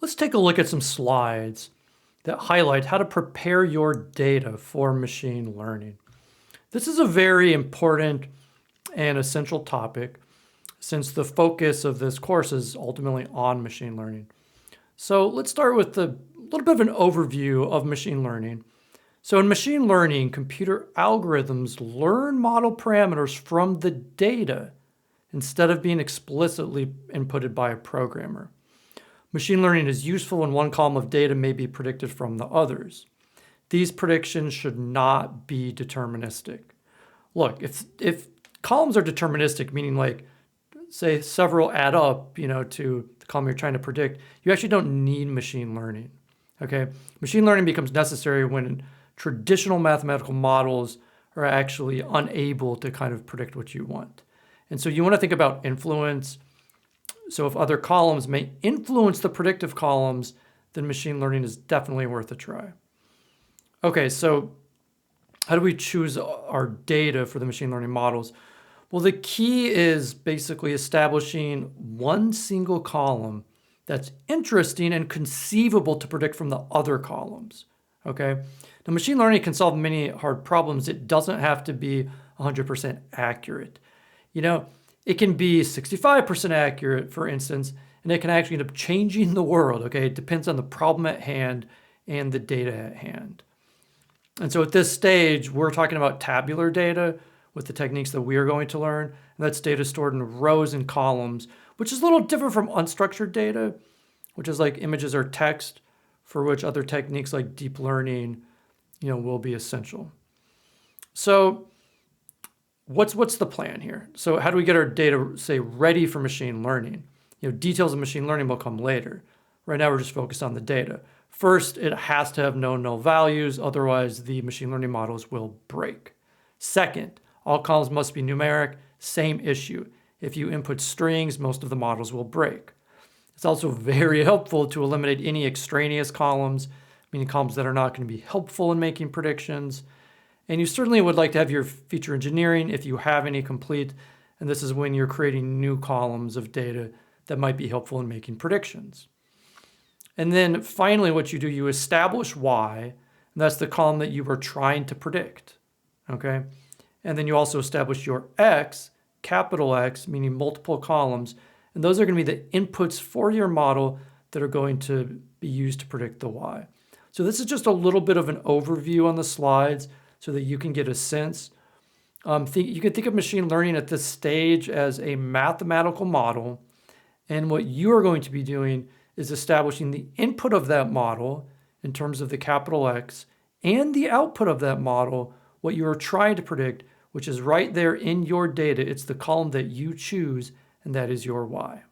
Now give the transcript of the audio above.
Let's take a look at some slides that highlight how to prepare your data for machine learning. This is a very important and essential topic since the focus of this course is ultimately on machine learning. So let's start with a little bit of an overview of machine learning. So in machine learning, computer algorithms learn model parameters from the data instead of being explicitly inputted by a programmer. Machine learning is useful when one column of data may be predicted from the others. These predictions should not be deterministic. Look, if columns are deterministic, meaning like, say several add up, to the column you're trying to predict, you actually don't need machine learning, okay? Machine learning becomes necessary when traditional mathematical models are actually unable to kind of predict what you want. And so you want to think about influence. So if other columns may influence the predictive columns, then machine learning is definitely worth a try. Okay, so how do we choose our data for the machine learning models? Well, the key is basically establishing one single column that's interesting and conceivable to predict from the other columns, okay? Now, machine learning can solve many hard problems. It doesn't have to be 100% accurate. It can be 65% accurate, for instance, and it can actually end up changing the world, okay? It depends on the problem at hand and the data at hand. And so at this stage, we're talking about tabular data with the techniques that we are going to learn. And that's data stored in rows and columns, which is a little different from unstructured data, which is like images or text, for which other techniques like deep learning, will be essential. So what's the plan here? So how do we get our data, say, ready for machine learning? Details of machine learning will come later. Right now, we're just focused on the data. First, it has to have no null values, otherwise the machine learning models will break. Second, all columns must be numeric, same issue. If you input strings, most of the models will break. It's also very helpful to eliminate any extraneous columns, meaning columns that are not going to be helpful in making predictions. And you certainly would like to have your feature engineering, if you have any, complete. And this is when you're creating new columns of data that might be helpful in making predictions. And then finally, what you do, you establish Y, and that's the column that you are trying to predict, okay? And then you also establish your X, capital X, meaning multiple columns, and those are going to be the inputs for your model that are going to be used to predict the Y. So this is just a little bit of an overview on the slides so that you can get a sense. You can think of machine learning at this stage as a mathematical model, and what you are going to be doing is establishing the input of that model in terms of the capital X and the output of that model, what you are trying to predict, which is right there in your data. It's the column that you choose, and that is your Y.